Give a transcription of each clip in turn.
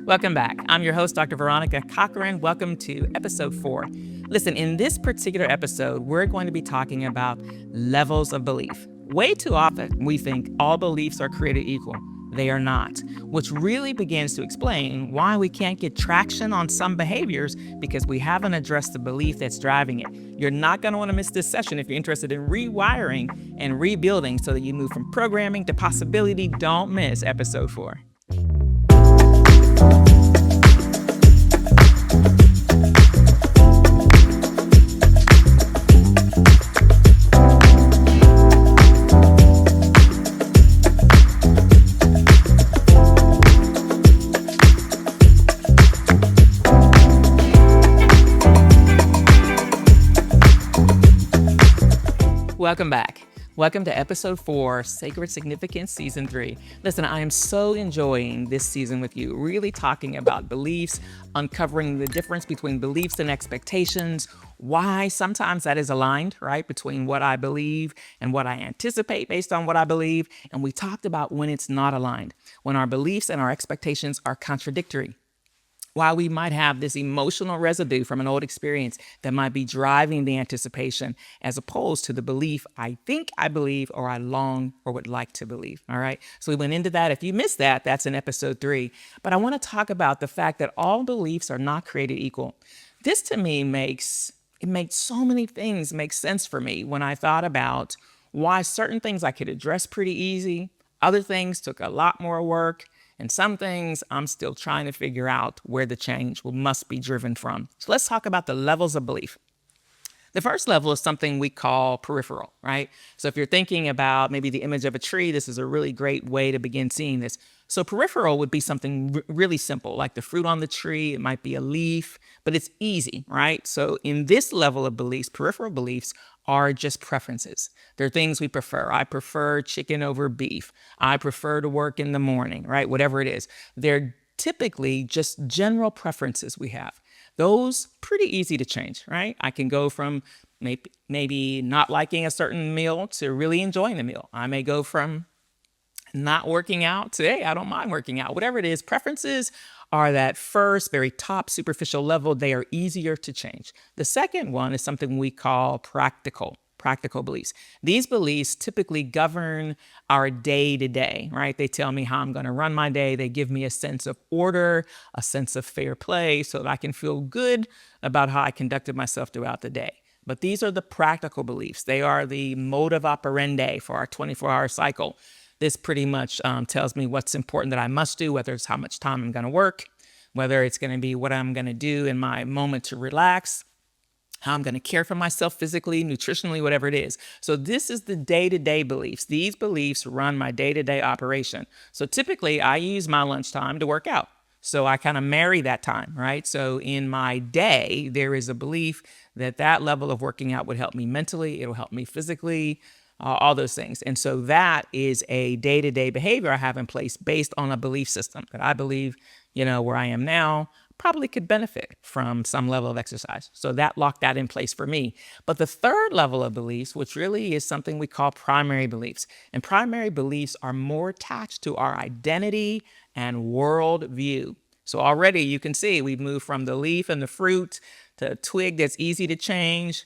Welcome back. I'm your host, Dr. Veronica Cochran. Welcome to episode 4. Listen, in this particular episode, we're going to be talking about levels of belief. Way too often, we think all beliefs are created equal. They are not, which really begins to explain why we can't get traction on some behaviors because we haven't addressed the belief that's driving it. You're not going to want to miss this session if you're interested in rewiring and rebuilding so that you move from programming to possibility. Don't miss episode 4. Welcome back. Welcome to episode 4, Sacred Significance, season 3. Listen, I am so enjoying this season with you, really talking about beliefs, uncovering the difference between beliefs and expectations, why sometimes that is aligned, right, between what I believe and what I anticipate based on what I believe. And we talked about when it's not aligned, when our beliefs and our expectations are contradictory. While we might have this emotional residue from an old experience that might be driving the anticipation as opposed to the belief I think I believe or I long or would like to believe. All right. So we went into that. If you missed that, that's in episode 3. But I want to talk about the fact that all beliefs are not created equal. This to me makes so many things make sense for me when I thought about why certain things I could address pretty easy. Other things took a lot more work. And some things I'm still trying to figure out where the change must be driven from. So let's talk about the levels of belief. The first level is something we call peripheral, right? So if you're thinking about maybe the image of a tree, this is a really great way to begin seeing this. So peripheral would be something really simple, like the fruit on the tree. It might be a leaf, but it's easy, right? So in this level of beliefs, peripheral beliefs are just preferences. They're things we prefer. I prefer chicken over beef. I prefer to work in the morning, right? Whatever it is. They're typically just general preferences we have. Those pretty easy to change, right? I can go from maybe not liking a certain meal to really enjoying the meal. I may go from not working out to, hey, I don't mind working out. Whatever it is, preferences are that first, very top superficial level. They are easier to change. The second one is something we call practical beliefs. These beliefs typically govern our day-to-day, right? They tell me how I'm going to run my day. They give me a sense of order, a sense of fair play so that I can feel good about how I conducted myself throughout the day. But these are the practical beliefs. They are the modus operandi for our 24-hour cycle. This pretty much tells me what's important that I must do, whether it's how much time I'm going to work, whether it's going to be what I'm going to do in my moment to relax, how I'm going to care for myself physically, nutritionally, whatever it is. So this is the day-to-day beliefs. These beliefs run my day-to-day operation. So typically I use my lunchtime to work out. So I kind of marry that time, right? So in my day, there is a belief that that level of working out would help me mentally. It'll help me physically, all those things. And so that is a day-to-day behavior I have in place based on a belief system that I believe, where I am now, probably could benefit from some level of exercise. So that locked that in place for me. But the third level of beliefs, which really is something we call primary beliefs. And primary beliefs are more attached to our identity and worldview. So already you can see we've moved from the leaf and the fruit to a twig that's easy to change.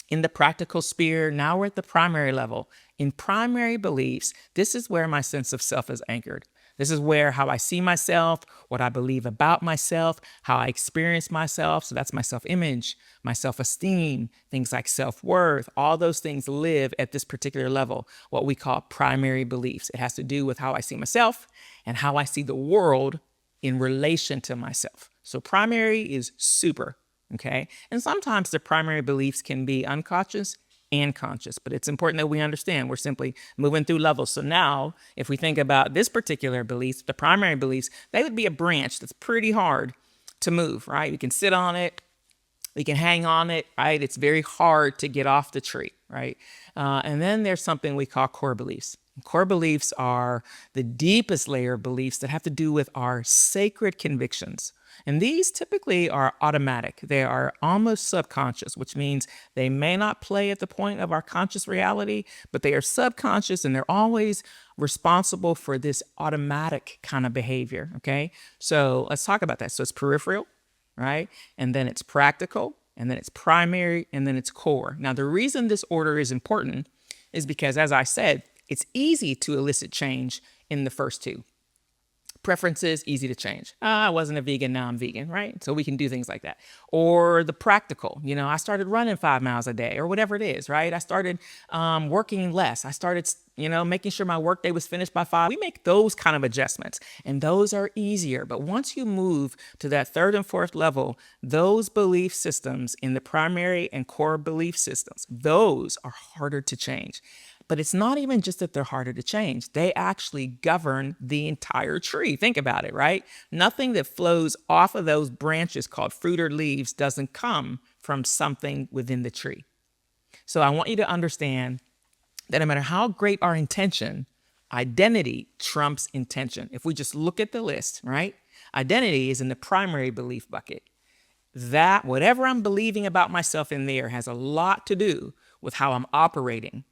In the practical sphere, now we're at the primary level. In primary beliefs, this is where my sense of self is anchored. This is where how I see myself, what I believe about myself, how I experience myself. So that's my self-image, my self-esteem, things like self-worth. All those things live at this particular level, what we call primary beliefs. It has to do with how I see myself and how I see the world in relation to myself. So primary is super, okay? And sometimes the primary beliefs can be unconscious and conscious, but it's important that we understand we're simply moving through levels. So now, if we think about this particular belief, the primary beliefs, they would be a branch that's pretty hard to move, right? We can sit on it, we can hang on it, right? It's very hard to get off the tree, right? And then there's something we call core beliefs. Core beliefs are the deepest layer of beliefs that have to do with our sacred convictions. And these typically are automatic. They are almost subconscious, which means they may not play at the point of our conscious reality, but they are subconscious and they're always responsible for this automatic kind of behavior. Okay. So let's talk about that. So it's peripheral, right? And then it's practical, and then it's primary, and then it's core. Now, the reason this order is important is because, as I said, it's easy to elicit change in the first two. Preferences, easy to change. I wasn't a vegan, now I'm vegan, right? So we can do things like that. Or the practical, I started running 5 miles a day or whatever it is, right? I started working less. I started, making sure my workday was finished by 5. We make those kind of adjustments and those are easier. But once you move to that third and fourth level, those belief systems in the primary and core belief systems, those are harder to change. But it's not even just that they're harder to change. They actually govern the entire tree. Think about it, right? Nothing that flows off of those branches called fruit or leaves doesn't come from something within the tree. So I want you to understand that no matter how great our intention, identity trumps intention. If we just look at the list, right? Identity is in the primary belief bucket. That whatever I'm believing about myself in there has a lot to do with how I'm operating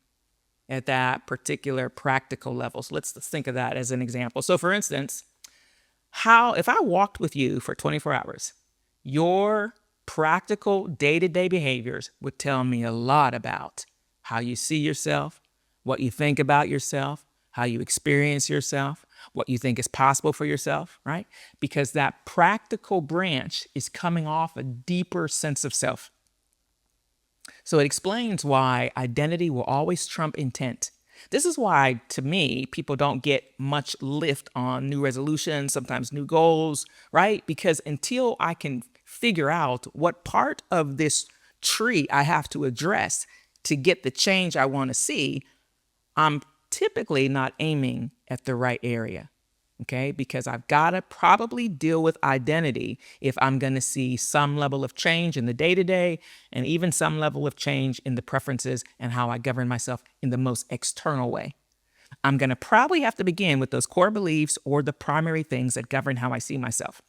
at that particular practical level. So let's think of that as an example. So for instance, if I walked with you for 24 hours, your practical day-to-day behaviors would tell me a lot about how you see yourself, what you think about yourself, how you experience yourself, what you think is possible for yourself, right? Because that practical branch is coming off a deeper sense of self. So it explains why identity will always trump intent. This is why, to me, people don't get much lift on new resolutions, sometimes new goals, right? Because until I can figure out what part of this tree I have to address to get the change I want to see, I'm typically not aiming at the right area. Okay, because I've got to probably deal with identity if I'm going to see some level of change in the day-to-day and even some level of change in the preferences and how I govern myself in the most external way. I'm going to probably have to begin with those core beliefs or the primary things that govern how I see myself.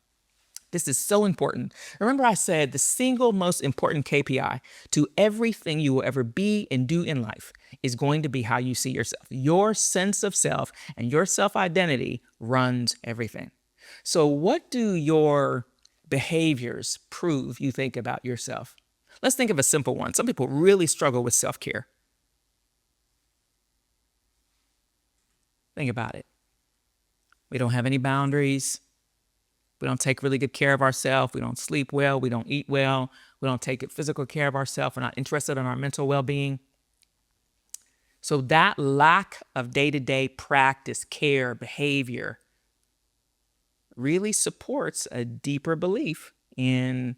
This is so important. Remember I said the single most important KPI to everything you will ever be and do in life is going to be how you see yourself. Your sense of self and your self-identity runs everything. So what do your behaviors prove you think about yourself? Let's think of a simple one. Some people really struggle with self-care. Think about it. We don't have any boundaries. We don't take really good care of ourselves. We don't sleep well. We don't eat well. We don't take physical care of ourselves. We're not interested in our mental well-being. So that lack of day-to-day practice, care, behavior really supports a deeper belief in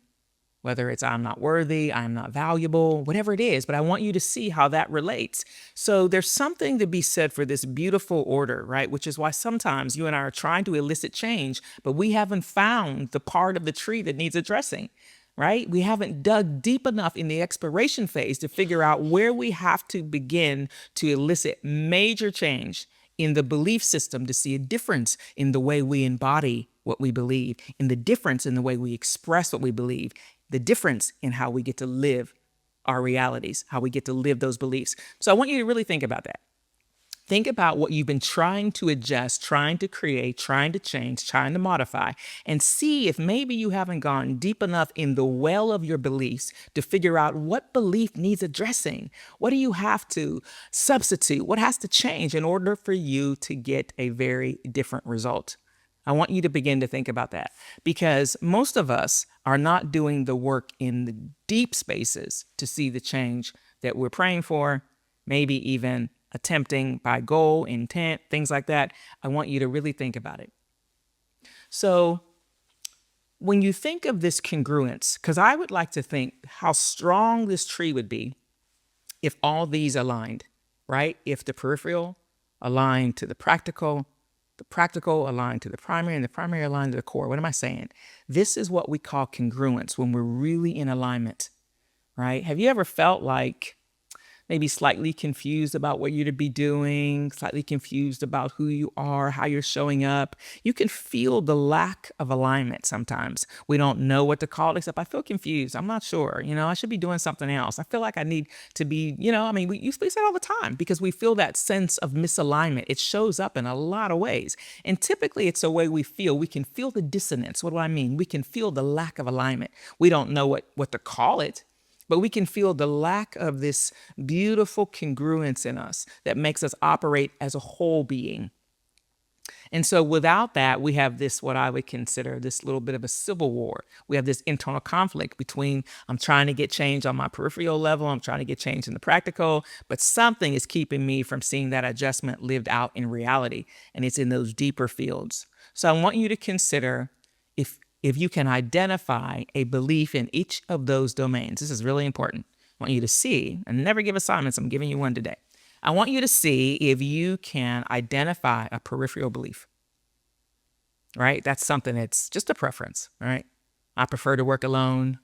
whether it's I'm not worthy, I'm not valuable, whatever it is. But I want you to see how that relates. So there's something to be said for this beautiful order, right? Which is why sometimes you and I are trying to elicit change, but we haven't found the part of the tree that needs addressing, right? We haven't dug deep enough in the exploration phase to figure out where we have to begin to elicit major change in the belief system to see a difference in the way we embody what we believe, in the difference in the way we express what we believe, the difference in how we get to live our realities, how we get to live those beliefs. So I want you to really think about that. Think about what you've been trying to adjust, trying to create, trying to change, trying to modify, and see if maybe you haven't gone deep enough in the well of your beliefs to figure out what belief needs addressing. What do you have to substitute? What has to change in order for you to get a very different result? I want you to begin to think about that because most of us are not doing the work in the deep spaces to see the change that we're praying for, maybe even attempting by goal, intent, things like that. I want you to really think about it. So when you think of this congruence, because I would like to think how strong this tree would be if all these aligned, right? If the peripheral aligned to the practical aligned to the primary, and the primary aligned to the core. What am I saying? This is what we call congruence when we're really in alignment, right? Have you ever felt like maybe slightly confused about what you're to be doing, slightly confused about who you are, how you're showing up. You can feel the lack of alignment sometimes. We don't know what to call it, except I feel confused. I'm not sure. I should be doing something else. I feel like I need to be, we say it all the time because we feel that sense of misalignment. It shows up in a lot of ways. And typically it's a way we feel. We can feel the dissonance. What do I mean? We can feel the lack of alignment. We don't know what to call it. But we can feel the lack of this beautiful congruence in us that makes us operate as a whole being. And so without that, we have this, what I would consider this little bit of a civil war. We have this internal conflict between I'm trying to get change on my peripheral level, I'm trying to get change in the practical, but something is keeping me from seeing that adjustment lived out in reality. And it's in those deeper fields. So I want you to consider if you can identify a belief in each of those domains. This is really important. I want you to see, and never give assignments, I'm giving you one today. I want you to see if you can identify a peripheral belief, right? That's something that's just a preference, right? I prefer to work alone.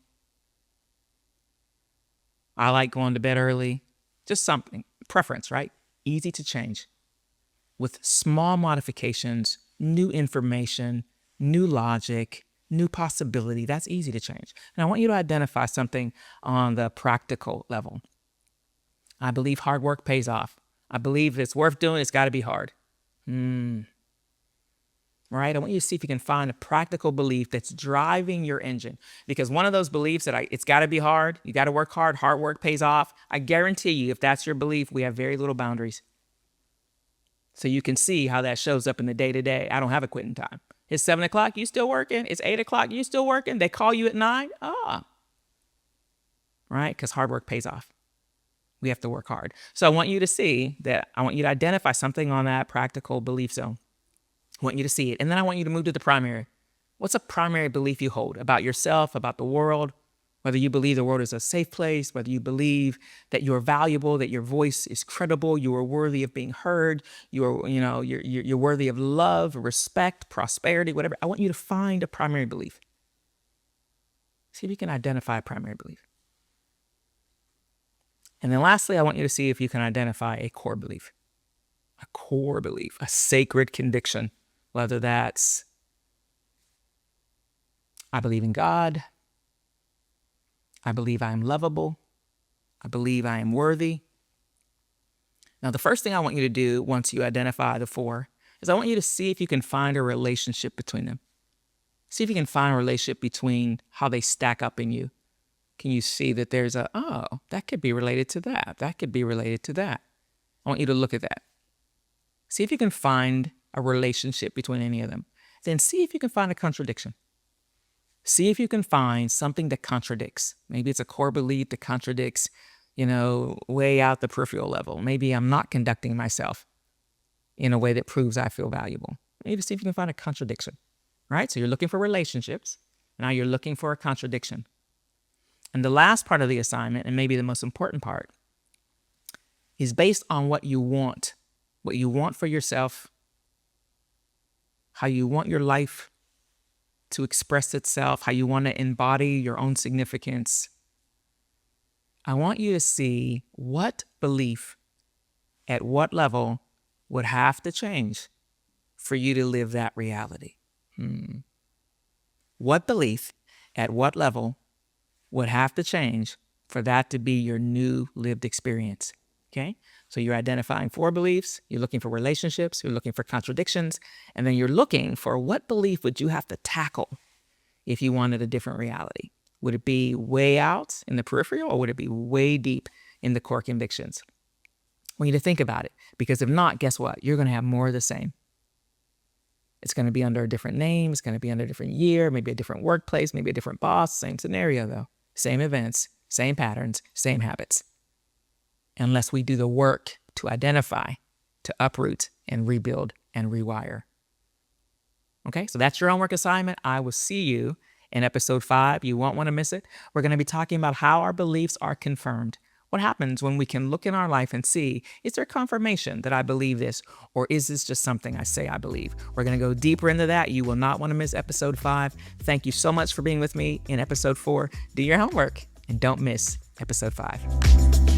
I like going to bed early. Just something, preference, right? Easy to change with small modifications, new information, new logic, new possibility. That's easy to change. And I want you to identify something on the practical level. I believe hard work pays off. I believe if it's worth doing, it's got to be hard. Right? I want you to see if you can find a practical belief that's driving your engine. Because one of those beliefs that it's got to be hard, you got to work hard work pays off. I guarantee you, if that's your belief, we have very little boundaries. So you can see how that shows up in the day-to-day. I don't have a quitting time. It's 7 o'clock, you still working? It's 8 o'clock, you still working? They call you at 9? Right? Because hard work pays off. We have to work hard. So I want you to see that. I want you to identify something on that practical belief zone. I want you to see it. And then I want you to move to the primary. What's a primary belief you hold about yourself, about the world? Whether you believe the world is a safe place, whether you believe that you're valuable, that your voice is credible, you are worthy of being heard, you're worthy of love, respect, prosperity, whatever. I want you to find a primary belief. See if you can identify a primary belief. And then lastly, I want you to see if you can identify a core belief. A core belief, a sacred conviction, whether that's I believe in God, I believe I am lovable. I believe I am worthy. Now, the first thing I want you to do once you identify the four is I want you to see if you can find a relationship between them. See if you can find a relationship between how they stack up in you. Can you see that there's that could be related to that. That could be related to that. I want you to look at that. See if you can find a relationship between any of them. Then see if you can find a contradiction. See if you can find something that contradicts. Maybe it's a core belief that contradicts, way out the peripheral level. Maybe I'm not conducting myself in a way that proves I feel valuable. Maybe see if you can find a contradiction, right? So you're looking for relationships. Now you're looking for a contradiction. And the last part of the assignment, and maybe the most important part, is based on what you want for yourself, how you want your life to express itself, how you want to embody your own significance. I want you to see what belief at what level would have to change for you to live that reality. What belief at what level would have to change for that to be your new lived experience? Okay? So you're identifying four beliefs, you're looking for relationships, you're looking for contradictions, and then you're looking for what belief would you have to tackle if you wanted a different reality. Would it be way out in the peripheral, or would it be way deep in the core convictions? I want you to think about it, because if not, guess what? You're going to have more of the same. It's going to be under a different name, it's going to be under a different year, maybe a different workplace, maybe a different boss, same scenario though, same events, same patterns, same habits. Unless we do the work to identify, to uproot, and rebuild, and rewire. Okay, so that's your homework assignment. I will see you in episode 5. You won't want to miss it. We're going to be talking about how our beliefs are confirmed. What happens when we can look in our life and see, is there confirmation that I believe this, or is this just something I say I believe? We're going to go deeper into that. You will not want to miss episode 5. Thank you so much for being with me in episode 4. Do your homework and don't miss episode 5.